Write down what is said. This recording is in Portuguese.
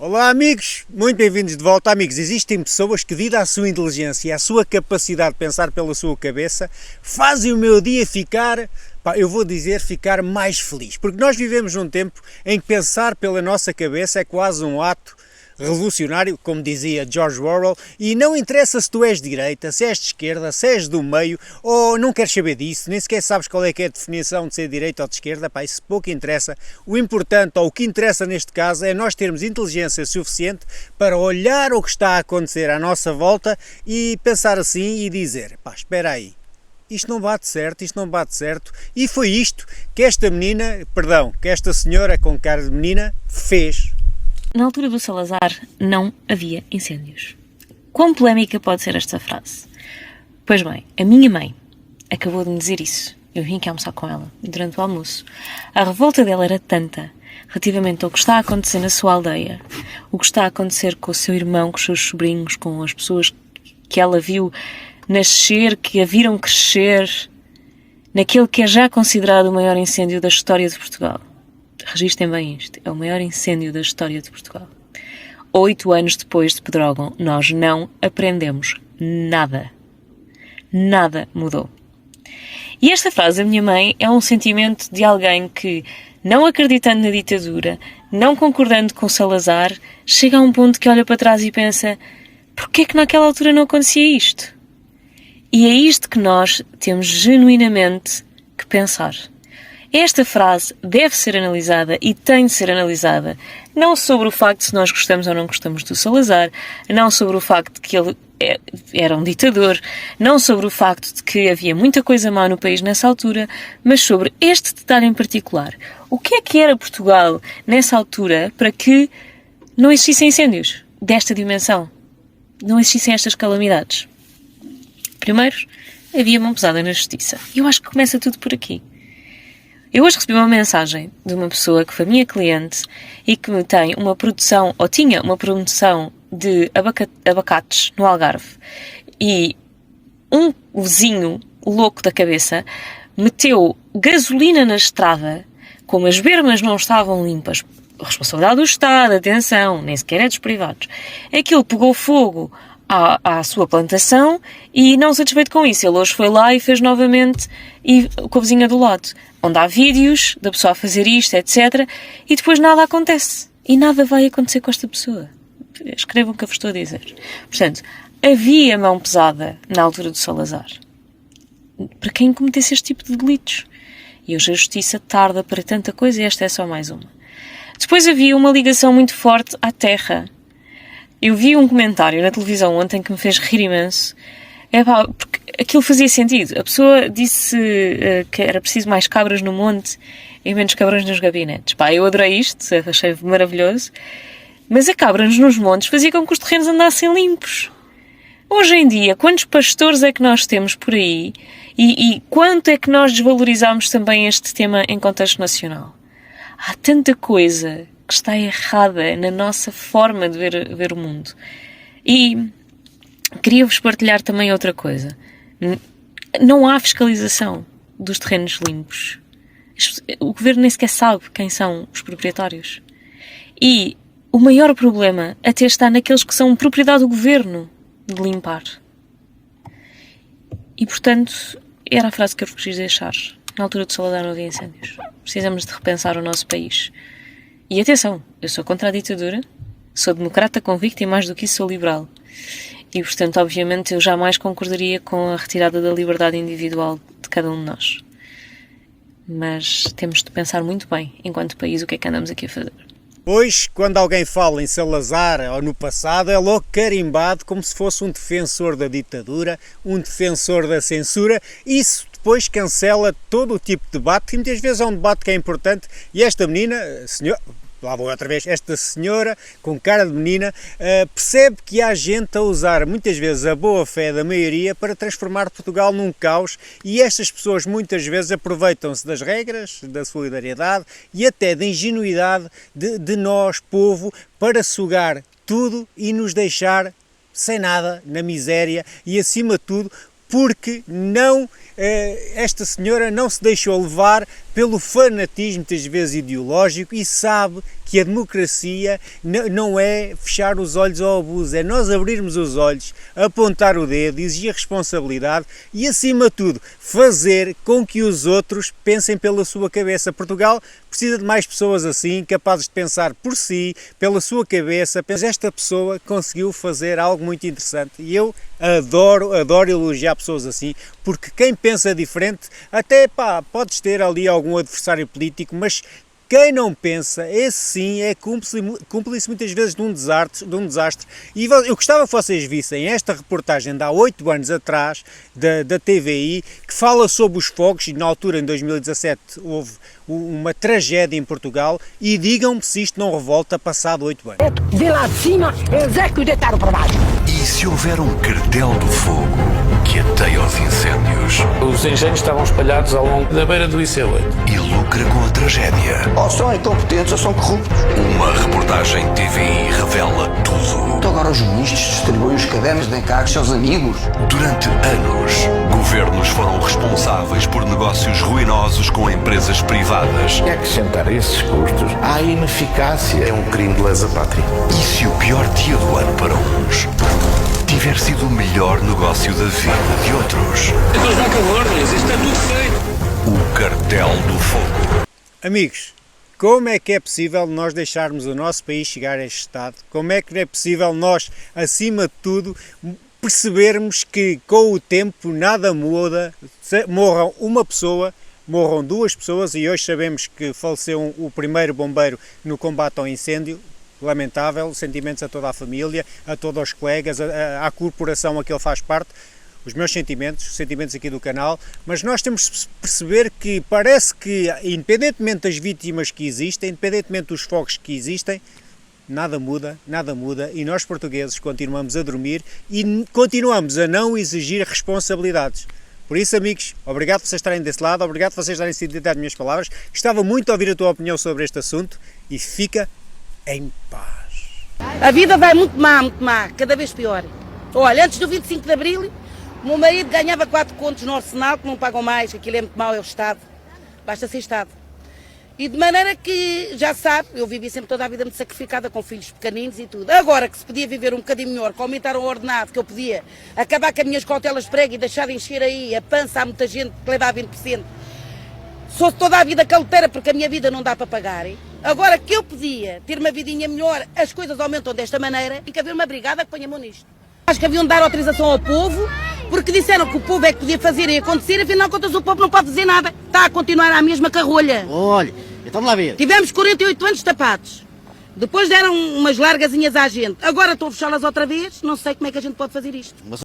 Olá amigos, muito bem-vindos de volta. Amigos, existem pessoas que, devido à sua inteligência e à sua capacidade de pensar pela sua cabeça, fazem o meu dia ficar, eu vou dizer, ficar mais feliz. Porque nós vivemos num tempo em que pensar pela nossa cabeça é quase um ato revolucionário, como dizia George Orwell, e não interessa se tu és de direita, se és de esquerda, se és do meio, ou não queres saber disso, nem sequer sabes qual é que é a definição de ser de direita ou de esquerda, isso pouco interessa. O importante, ou o que interessa neste caso, é nós termos inteligência suficiente para olhar o que está a acontecer à nossa volta e pensar assim e dizer, espera aí, isto não bate certo, e foi isto que que esta senhora com cara de menina fez. Na altura do Salazar não havia incêndios. Quão polémica pode ser esta frase? Pois bem, a minha mãe acabou de me dizer isso. Eu vim aqui almoçar com ela durante o almoço. A revolta dela era tanta relativamente ao que está a acontecer na sua aldeia, o que está a acontecer com o seu irmão, com os seus sobrinhos, com as pessoas que ela viu nascer, que a viram crescer, naquele que é já considerado o maior incêndio da história de Portugal. Registrem bem isto, é o maior incêndio da história de Portugal. 8 anos depois de Pedrógão, nós não aprendemos nada. Nada mudou. E esta frase da minha mãe é um sentimento de alguém que, não acreditando na ditadura, não concordando com Salazar, chega a um ponto que olha para trás e pensa: porquê é que naquela altura não acontecia isto? E é isto que nós temos genuinamente que pensar. Esta frase deve ser analisada e tem de ser analisada não sobre o facto de se nós gostamos ou não gostamos do Salazar, não sobre o facto de que ele era um ditador, não sobre o facto de que havia muita coisa má no país nessa altura, mas sobre este detalhe em particular. O que é que era Portugal nessa altura para que não existissem incêndios desta dimensão? Não existissem estas calamidades? Primeiro, havia mão pesada na justiça. E eu acho que começa tudo por aqui. Eu hoje recebi uma mensagem de uma pessoa que foi minha cliente e que me tem uma produção, ou tinha uma produção de abacates no Algarve. E um vizinho louco da cabeça meteu gasolina na estrada, como as bermas não estavam limpas, responsabilidade do Estado, atenção, nem sequer é dos privados. Aquilo pegou fogo à sua plantação e, não satisfeito com isso, ele hoje foi lá e fez novamente com a vizinha do lado, onde há vídeos da pessoa a fazer isto, etc. E depois nada acontece. E nada vai acontecer com esta pessoa. Escrevam o que eu vos estou a dizer. Portanto, havia mão pesada na altura do Salazar para quem cometesse este tipo de delitos. E hoje a justiça tarda para tanta coisa e esta é só mais uma. Depois havia uma ligação muito forte à terra. Eu vi um comentário na televisão ontem que me fez rir imenso. Porque aquilo fazia sentido. A pessoa disse que era preciso mais cabras no monte e menos cabrões nos gabinetes. Eu adorei isto, achei maravilhoso. Mas a cabras nos montes fazia com que os terrenos andassem limpos. Hoje em dia, quantos pastores é que nós temos por aí e quanto é que nós desvalorizamos também este tema em contexto nacional? Há tanta coisa que está errada na nossa forma de ver o mundo. E queria-vos partilhar também outra coisa. Não há fiscalização dos terrenos limpos. O governo nem sequer sabe quem são os proprietários. E o maior problema até está naqueles que são propriedade do governo de limpar. E, portanto, era a frase que eu vos quis deixar. Na altura do Salazar não havia incêndios. Precisamos de repensar o nosso país. E atenção, eu sou contra a ditadura, sou democrata convicta e mais do que isso sou liberal. E, portanto, obviamente, eu jamais concordaria com a retirada da liberdade individual de cada um de nós. Mas temos de pensar muito bem, enquanto país, o que é que andamos aqui a fazer. Pois, quando alguém fala em Salazar ou no passado, é logo carimbado como se fosse um defensor da ditadura, um defensor da censura. Isso depois cancela todo o tipo de debate, e muitas vezes é um debate que é importante, e esta menina, lá vou outra vez, esta senhora com cara de menina, percebe que há gente a usar muitas vezes a boa fé da maioria para transformar Portugal num caos, e estas pessoas muitas vezes aproveitam-se das regras, da solidariedade e até da ingenuidade de nós, povo, para sugar tudo e nos deixar sem nada, na miséria e acima de tudo porque não esta senhora não se deixou levar pelo fanatismo, muitas vezes ideológico, e sabe que a democracia não é fechar os olhos ao abuso, é nós abrirmos os olhos, apontar o dedo, exigir responsabilidade e, acima de tudo, fazer com que os outros pensem pela sua cabeça. Portugal precisa de mais pessoas assim, capazes de pensar por si, pela sua cabeça. Mas esta pessoa conseguiu fazer algo muito interessante e eu adoro elogiar pessoas assim, porque quem pensa diferente, até podes ter ali algum adversário político, mas quem não pensa, esse sim é cúmplice muitas vezes de um desastre. E eu gostava que vocês vissem esta reportagem de há 8 anos atrás, da TVI, que fala sobre os fogos, e na altura, em 2017, houve uma tragédia em Portugal, e digam-me se isto não revolta passado 8 anos. De lá de cima, eles é que o deitaram para baixo. E se houver um cartel do fogo que ateia os incêndios Os engenhos estavam espalhados ao longo da beira do IC8. e lucra com a tragédia? Ou são incompetentes ou são corruptos. Uma reportagem TVI revela tudo. Então agora os ministros distribuem os cadernos de encargos aos amigos. Durante anos, governos foram responsáveis por negócios ruinosos com empresas privadas. E acrescentar a esses custos, a ineficácia é um crime de lesa pátria. E se o pior dia do ano para uns tiver sido o melhor negócio da vida de outros? Então já acabou, Luís, isto está tudo feito. O cartel do fogo. Amigos, como é que é possível nós deixarmos o nosso país chegar a este estado? Como é que é possível nós, acima de tudo, percebermos que com o tempo nada muda, morram uma pessoa, morram 2 pessoas, e hoje sabemos que faleceu o primeiro bombeiro no combate ao incêndio. Lamentável, sentimentos a toda a família, a todos os colegas, à corporação a que ele faz parte. Os meus sentimentos, os sentimentos aqui do canal, mas nós temos de perceber que parece que, independentemente das vítimas que existem, independentemente dos fogos que existem, nada muda, e nós portugueses continuamos a dormir e continuamos a não exigir responsabilidades. Por isso, amigos, obrigado por vocês estarem desse lado, obrigado por vocês darem sentido às minhas palavras. Gostava muito de ouvir a tua opinião sobre este assunto e fica em paz. A vida vai muito má, cada vez pior. Olha, antes do 25 de Abril, o meu marido ganhava 4 contos no Arsenal, que não pagam mais, aquilo é muito mau, é o Estado. Basta ser Estado. E de maneira que, já sabe, eu vivi sempre toda a vida muito sacrificada, com filhos pequeninos e tudo. Agora que se podia viver um bocadinho melhor, que aumentaram o ordenado, que eu podia acabar com as minhas cautelas de prego e deixar de encher aí a pança a muita gente que leva a 20%. Sou toda a vida caloteira porque a minha vida não dá para pagar. Hein? Agora que eu podia ter uma vidinha melhor, as coisas aumentam desta maneira, tem que haver uma brigada que ponha a mão nisto. Acho que haviam de dar autorização ao povo, porque disseram que o povo é que podia fazer e acontecer, afinal de contas o povo não pode dizer nada. Está a continuar a mesma carrolha. Olha, então lá ver. Tivemos 48 anos tapados. Depois deram umas largazinhas à gente. Agora estão a fechá-las outra vez. Não sei como é que a gente pode fazer isto.